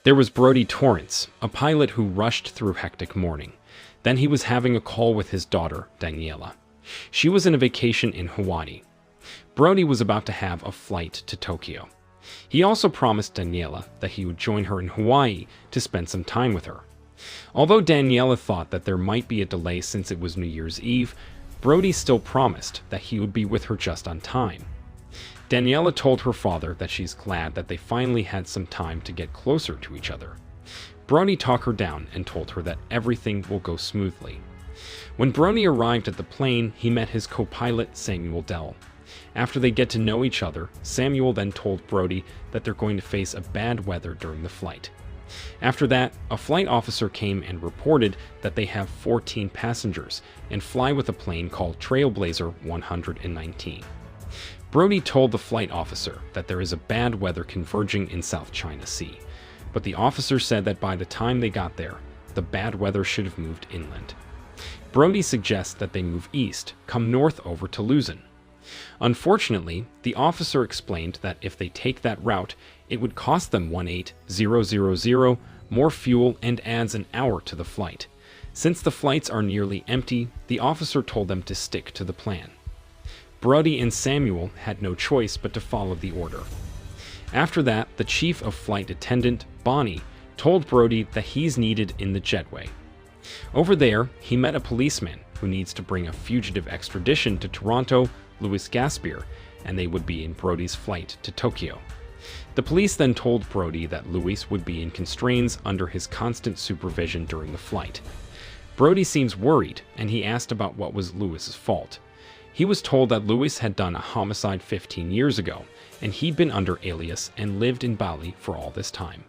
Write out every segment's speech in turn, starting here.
There was Brody Torrance, a pilot who rushed through hectic morning. Then he was having a call with his daughter, Daniela. She was on a vacation in Hawaii. Brody was about to have a flight to Tokyo. He also promised Daniela that he would join her in Hawaii to spend some time with her. Although Daniela thought that there might be a delay since it was New Year's Eve, Brody still promised that he would be with her just on time. Daniela told her father that she's glad that they finally had some time to get closer to each other. Brody talked her down and told her that everything will go smoothly. When Brody arrived at the plane, he met his co-pilot, Samuel Dell. After they get to know each other, Samuel then told Brody that they're going to face a bad weather during the flight. After that, a flight officer came and reported that they have 14 passengers and fly with a plane called Trailblazer 119. Brody told the flight officer that there is a bad weather converging in South China Sea, but the officer said that by the time they got there, the bad weather should have moved inland. Brody suggests that they move east, come north over to Luzon. Unfortunately, the officer explained that if they take that route, it would cost them 18,000 more fuel and adds an hour to the flight. Since the flights are nearly empty, the officer told them to stick to the plan. Brody and Samuel had no choice but to follow the order. After that, the chief of flight attendant, Bonnie, told Brody that he's needed in the jetway. Over there, he met a policeman who needs to bring a fugitive extradition to Toronto, Louis Gaspar, and they would be in Brody's flight to Tokyo. The police then told Brody that Louis would be in constraints under his constant supervision during the flight. Brody seems worried, and he asked about what was Louis's fault. He was told that Louis had done a homicide 15 years ago, and he'd been under alias and lived in Bali for all this time.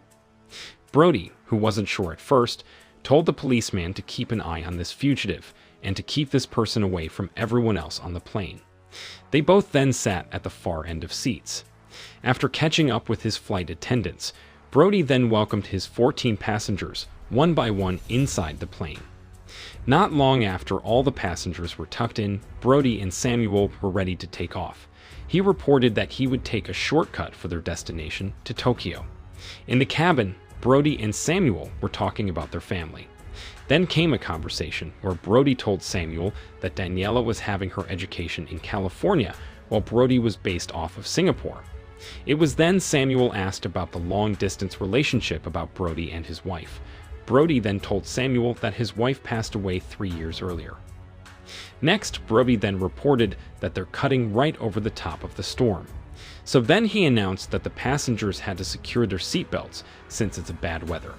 Brody, who wasn't sure at first, told the policeman to keep an eye on this fugitive and to keep this person away from everyone else on the plane. They both then sat at the far end of seats. After catching up with his flight attendants, Brody then welcomed his 14 passengers, one by one, inside the plane. Not long after all the passengers were tucked in, Brody and Samuel were ready to take off. He reported that he would take a shortcut for their destination to Tokyo. In the cabin, Brody and Samuel were talking about their family. Then came a conversation where Brody told Samuel that Daniela was having her education in California while Brody was based off of Singapore. It was then Samuel asked about the long-distance relationship about Brody and his wife. Brody then told Samuel that his wife passed away 3 years earlier. Next, Brody then reported that they're cutting right over the top of the storm. So then he announced that the passengers had to secure their seatbelts since it's a bad weather.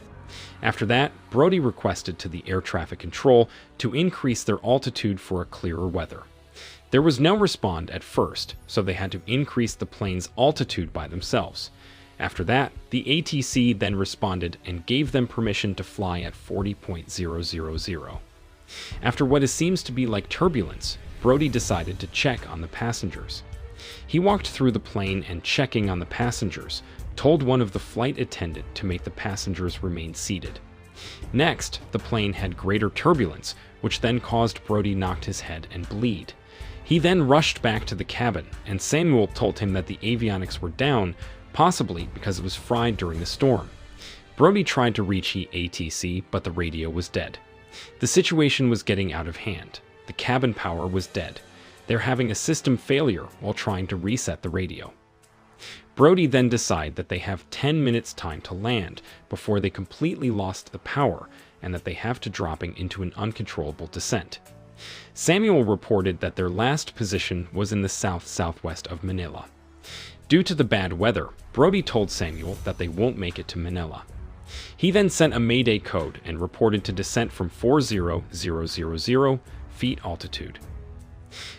After that, Brody requested to the air traffic control to increase their altitude for a clearer weather. There was no response at first, so they had to increase the plane's altitude by themselves. After that, the ATC then responded and gave them permission to fly at 40.000. After what seems to be like turbulence, Brody decided to check on the passengers. He walked through the plane and, checking on the passengers, told one of the flight attendant to make the passengers remain seated. Next, the plane had greater turbulence, which then caused Brody knocked his head and bleed. He then rushed back to the cabin, and Samuel told him that the avionics were down, possibly because it was fried during the storm. Brody tried to reach the ATC, but the radio was dead. The situation was getting out of hand. The cabin power was dead. They're having a system failure while trying to reset the radio. Brody then decided that they have 10 minutes time to land before they completely lost the power and that they have to dropping into an uncontrollable descent. Samuel reported that their last position was in the south-southwest of Manila. Due to the bad weather, Brody told Samuel that they won't make it to Manila. He then sent a Mayday code and reported to descent from 40,000 feet altitude.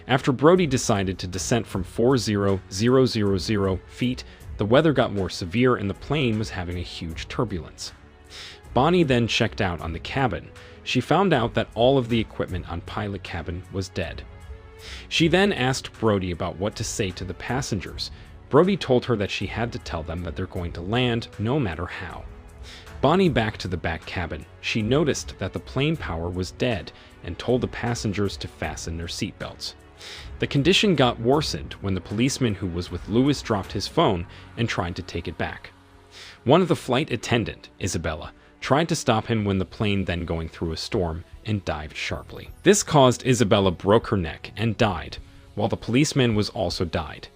After Brody decided to descent from 40,000 feet, the weather got more severe and the plane was having a huge turbulence. Bonnie then checked out on the cabin. She found out that all of the equipment on pilot cabin was dead. She then asked Brody about what to say to the passengers. Brody told her that she had to tell them that they're going to land no matter how. Bonnie back to the back cabin. She noticed that the plane power was dead and told the passengers to fasten their seatbelts. The condition got worsened when the policeman who was with Louis dropped his phone and tried to take it back. One of the flight attendant, Isabella, tried to stop him when the plane then going through a storm and dived sharply. This caused Isabella broke her neck and died, while the policeman was also died.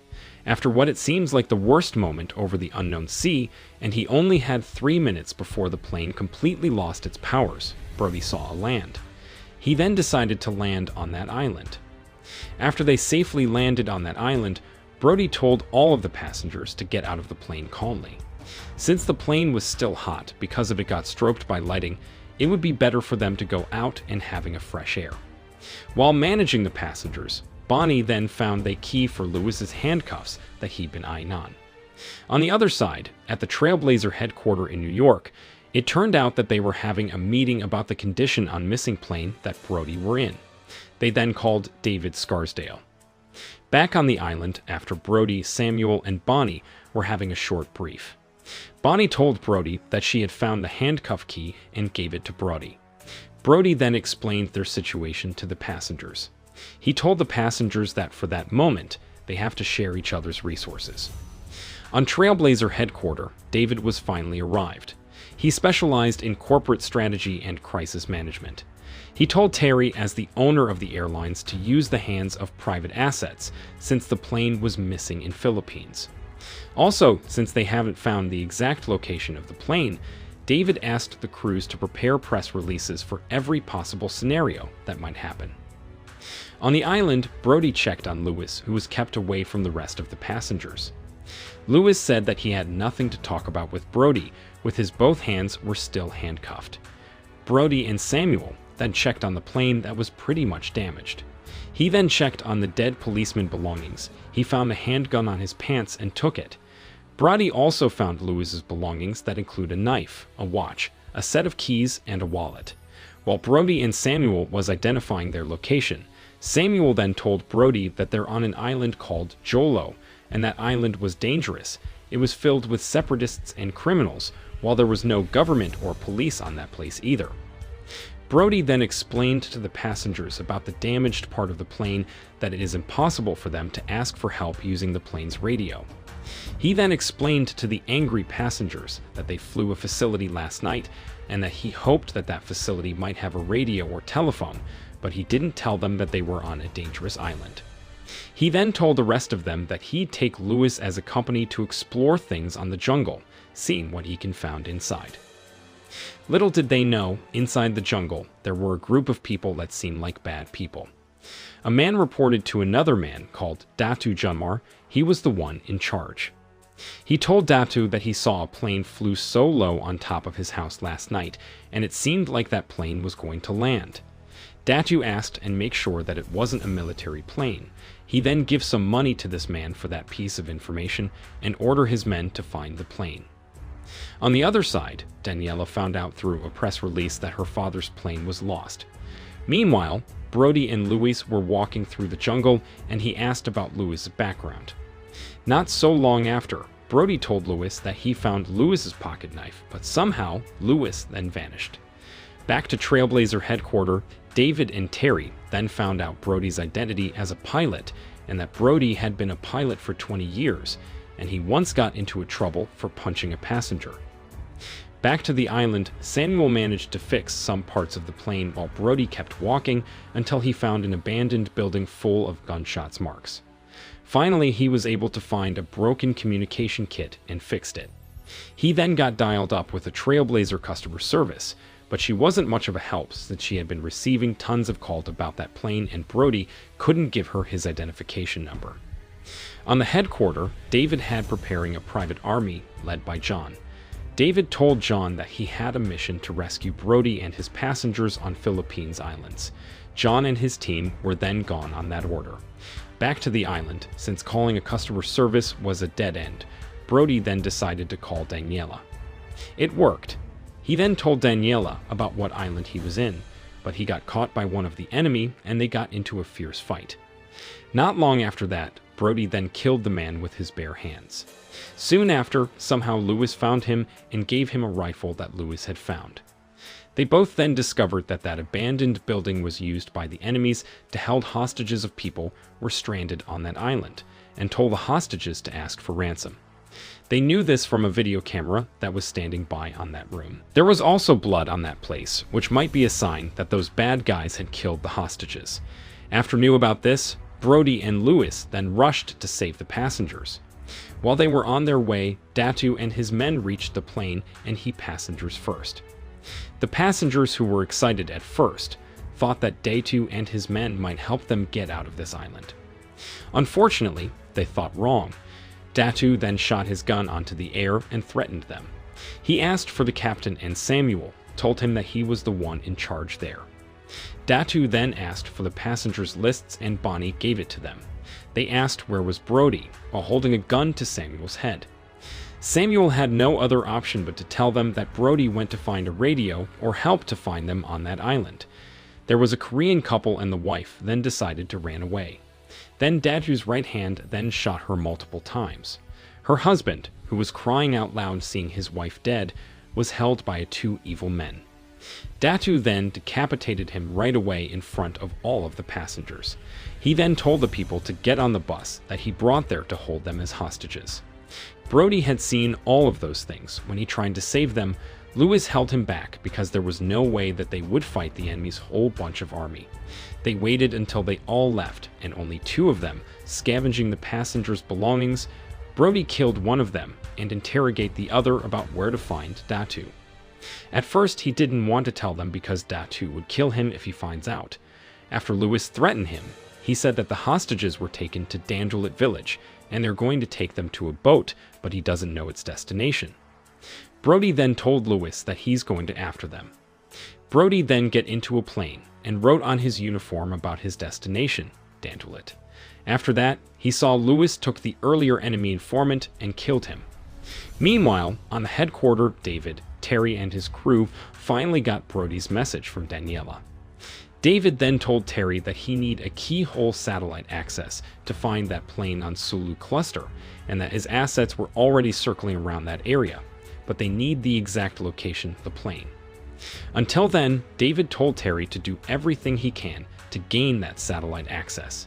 After what it seems like the worst moment over the unknown sea, and he only had 3 minutes before the plane completely lost its powers, Brody saw a land. He then decided to land on that island. After they safely landed on that island, Brody told all of the passengers to get out of the plane calmly. Since the plane was still hot because of it got strobed by lighting, it would be better for them to go out and having a fresh air. While managing the passengers, Bonnie then found the key for Lewis's handcuffs that he'd been eyeing on. On the other side, at the Trailblazer headquarters in New York, it turned out that they were having a meeting about the condition on missing plane that Brody were in. They then called David Scarsdale. Back on the island, after Brody, Samuel, and Bonnie were having a short brief. Bonnie told Brody that she had found the handcuff key and gave it to Brody. Brody then explained their situation to the passengers. He told the passengers that for that moment, they have to share each other's resources. On Trailblazer headquarters, David was finally arrived. He specialized in corporate strategy and crisis management. He told Terry, as the owner of the airlines, to use the hands of private assets since the plane was missing in Philippines. Also, since they haven't found the exact location of the plane, David asked the crews to prepare press releases for every possible scenario that might happen. On the island, Brody checked on Lewis, who was kept away from the rest of the passengers. Lewis said that he had nothing to talk about with Brody, with his both hands were still handcuffed. Brody and Samuel then checked on the plane that was pretty much damaged. He then checked on the dead policeman's belongings. He found a handgun on his pants and took it. Brody also found Lewis's belongings that include a knife, a watch, a set of keys, and a wallet. While Brody and Samuel was identifying their location, Samuel then told Brody that they're on an island called Jolo, and that island was dangerous. It was filled with separatists and criminals, while there was no government or police on that place either. Brody then explained to the passengers about the damaged part of the plane that it is impossible for them to ask for help using the plane's radio. He then explained to the angry passengers that they flew a facility last night and that he hoped that that facility might have a radio or telephone, but he didn't tell them that they were on a dangerous island. He then told the rest of them that he'd take Lewis as a company to explore things on the jungle, seeing what he can find inside. Little did they know, inside the jungle, there were a group of people that seemed like bad people. A man reported to another man called Datu Junmar he was the one in charge. He told Datu that he saw a plane flew so low on top of his house last night, and it seemed like that plane was going to land. Datu asked and make sure that it wasn't a military plane. He then gives some money to this man for that piece of information and order his men to find the plane. On the other side, Daniela found out through a press release that her father's plane was lost. Meanwhile, Brody and Louis were walking through the jungle, and he asked about Louis's background. Not so long after, Brody told Louis that he found Louis's pocket knife, but somehow Louis then vanished. Back to Trailblazer headquarters, David and Terry then found out Brody's identity as a pilot, and that Brody had been a pilot for 20 years, and he once got into a trouble for punching a passenger. Back to the island, Samuel managed to fix some parts of the plane while Brody kept walking until he found an abandoned building full of gunshots marks. Finally, he was able to find a broken communication kit and fixed it. He then got dialed up with a Trailblazer customer service, but she wasn't much of a help since she had been receiving tons of calls about that plane and Brody couldn't give her his identification number. On the headquarters, David had preparing a private army led by John. David told John that he had a mission to rescue Brody and his passengers on Philippines Islands. John and his team were then gone on that order. Back to the island, since calling a customer service was a dead end, Brody then decided to call Daniela. It worked. He then told Daniela about what island he was in, but he got caught by one of the enemy and they got into a fierce fight. Not long after that, Brody then killed the man with his bare hands. Soon after, somehow Louis found him and gave him a rifle that Louis had found. They both then discovered that that abandoned building was used by the enemies to hold hostages of people were stranded on that island, and told the hostages to ask for ransom. They knew this from a video camera that was standing by on that room. There was also blood on that place, which might be a sign that those bad guys had killed the hostages. After knew about this, Brody and Lewis then rushed to save the passengers. While they were on their way, Datu and his men reached the plane and he passengers first. The passengers, who were excited at first, thought that Datu and his men might help them get out of this island. Unfortunately, they thought wrong. Datu then shot his gun onto the air and threatened them. He asked for the captain, and Samuel told him that he was the one in charge there. Datu then asked for the passengers' lists and Bonnie gave it to them. They asked where was Brody, while holding a gun to Samuel's head. Samuel had no other option but to tell them that Brody went to find a radio or help to find them on that island. There was a Korean couple and the wife then decided to run away. Then Datu's right hand then shot her multiple times. Her husband, who was crying out loud seeing his wife dead, was held by two evil men. Datu then decapitated him right away in front of all of the passengers. He then told the people to get on the bus that he brought there to hold them as hostages. Brody had seen all of those things. When he tried to save them, Lewis held him back because there was no way that they would fight the enemy's whole bunch of army. They waited until they all left, and only two of them, scavenging the passengers' belongings. Brody killed one of them and interrogate the other about where to find Datu. At first, he didn't want to tell them because Datu would kill him if he finds out. After Lewis threatened him, he said that the hostages were taken to Dandulit village, and they're going to take them to a boat, but he doesn't know its destination. Brody then told Lewis that he's going to after them. Brody then get into a plane and wrote on his uniform about his destination, Dandulit. After that, he saw Lewis took the earlier enemy informant and killed him. Meanwhile, on the headquarters, David, Terry, and his crew finally got Brody's message from Daniela. David then told Terry that he need a keyhole satellite access to find that plane on Sulu cluster, and that his assets were already circling around that area, but they need the exact location of the plane. Until then, David told Terry to do everything he can to gain that satellite access.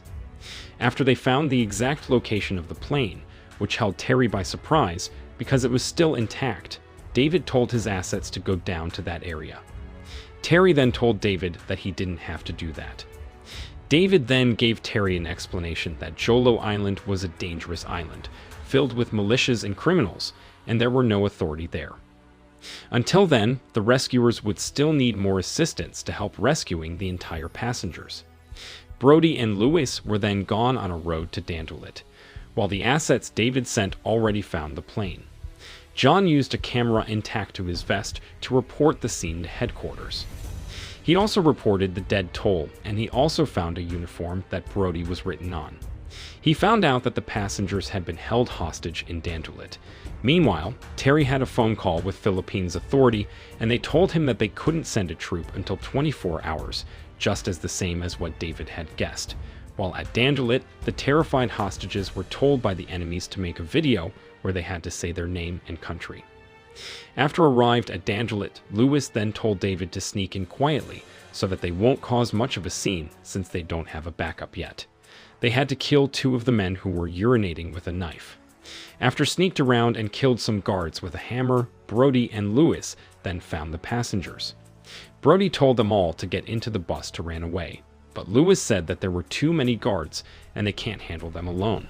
After they found the exact location of the plane, which held Terry by surprise because it was still intact, David told his assets to go down to that area. Terry then told David that he didn't have to do that. David then gave Terry an explanation that Jolo Island was a dangerous island, filled with militias and criminals, and there were no authority there. Until then, the rescuers would still need more assistance to help rescuing the entire passengers. Brody and Lewis were then gone on a road to Dandulit, while the assets David sent already found the plane. John used a camera intact to his vest to report the scene to headquarters. He also reported the dead toll, and he also found a uniform that Brody was written on. He found out that the passengers had been held hostage in Dandulit. Meanwhile, Terry had a phone call with Philippines authority, and they told him that they couldn't send a troop until 24 hours, just as the same as what David had guessed. While at Dandulit, the terrified hostages were told by the enemies to make a video where they had to say their name and country. After arrived at Dandulit, Lewis then told David to sneak in quietly so that they won't cause much of a scene since they don't have a backup yet. They had to kill two of the men who were urinating with a knife. After sneaked around and killed some guards with a hammer, Brody and Lewis then found the passengers. Brody told them all to get into the bus to run away, but Lewis said that there were too many guards and they can't handle them alone.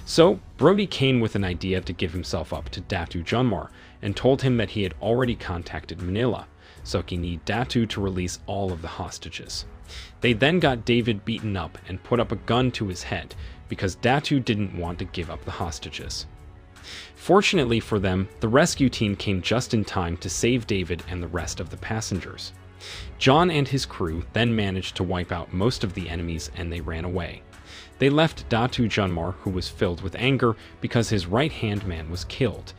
So, Brody came with an idea to give himself up to Datu Junmar and told him that he had already contacted Manila, so he needed Datu to release all of the hostages. They then got David beaten up and put up a gun to his head because Datu didn't want to give up the hostages. Fortunately for them, the rescue team came just in time to save David and the rest of the passengers. John and his crew then managed to wipe out most of the enemies and they ran away. They left Datu Junmar, who was filled with anger because his right-hand man was killed.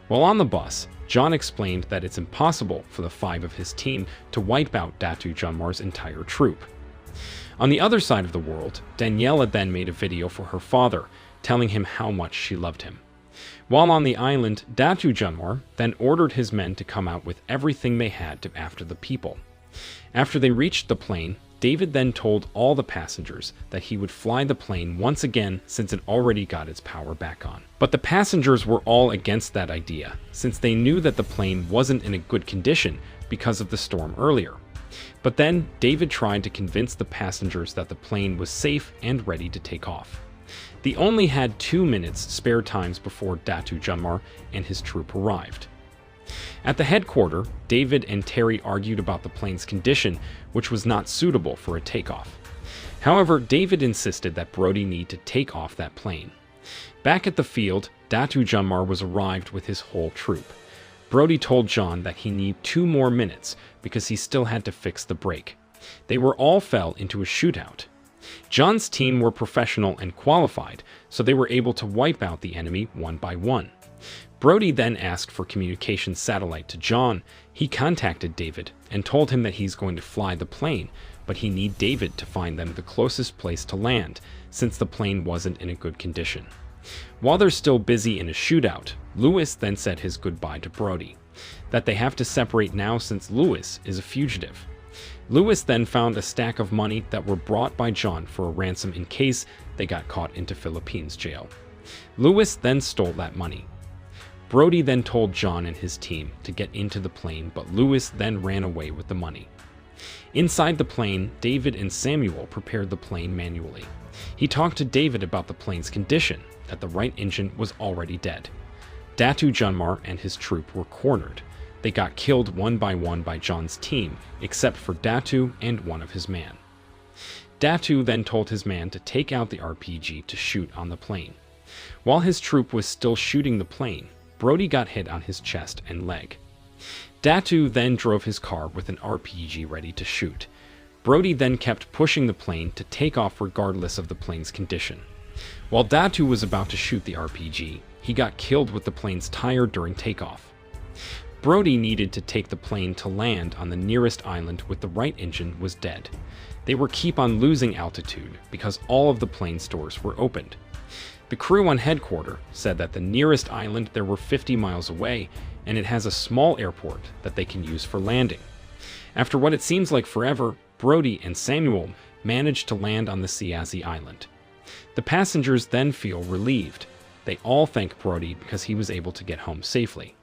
While on the bus, John explained that it's impossible for the 5 of his team to wipe out Datu Junmar's entire troop. On the other side of the world, Daniela then made a video for her father, telling him how much she loved him. While on the island, Datu Junmar then ordered his men to come out with everything they had to after the people. After they reached the plane, David then told all the passengers that he would fly the plane once again since it already got its power back on. But the passengers were all against that idea, since they knew that the plane wasn't in a good condition because of the storm earlier. But then David tried to convince the passengers that the plane was safe and ready to take off. They only had 2 minutes spare times before Datu Junmar and his troop arrived. At the headquarters, David and Terry argued about the plane's condition, which was not suitable for a takeoff. However, David insisted that Brody need to take off that plane. Back at the field, Datu Junmar was arrived with his whole troop. Brody told John that he needed 2 more minutes because he still had to fix the brake. They all fell into a shootout. John's team were professional and qualified, so they were able to wipe out the enemy one by one. Brody then asked for communication satellite to John. He contacted David and told him that he's going to fly the plane, but he need David to find them the closest place to land, since the plane wasn't in a good condition. While they're still busy in a shootout, Lewis then said his goodbye to Brody, that they have to separate now since Lewis is a fugitive. Lewis then found a stack of money that were brought by John for a ransom in case they got caught into Philippines jail. Lewis then stole that money. Brody then told John and his team to get into the plane, but Lewis then ran away with the money. Inside the plane, David and Samuel prepared the plane manually. He talked to David about the plane's condition, that the right engine was already dead. Datu Junmar and his troop were cornered. They got killed one by John's team, except for Datu and one of his men. Datu then told his man to take out the RPG to shoot on the plane. While his troop was still shooting the plane, Brody got hit on his chest and leg. Datu then drove his car with an RPG ready to shoot. Brody then kept pushing the plane to take off regardless of the plane's condition. While Datu was about to shoot the RPG, he got killed with the plane's tire during takeoff. Brody needed to take the plane to land on the nearest island with the right engine was dead. They were keep on losing altitude because all of the plane's doors were opened. The crew on headquarters said that the nearest island there were 50 miles away, and it has a small airport that they can use for landing. After what it seems like forever, Brody and Samuel managed to land on the Scifi island. The passengers then feel relieved. They all thank Brody because he was able to get home safely.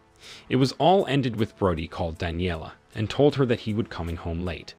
It was all ended with Brody called Daniela and told her that he would coming home late.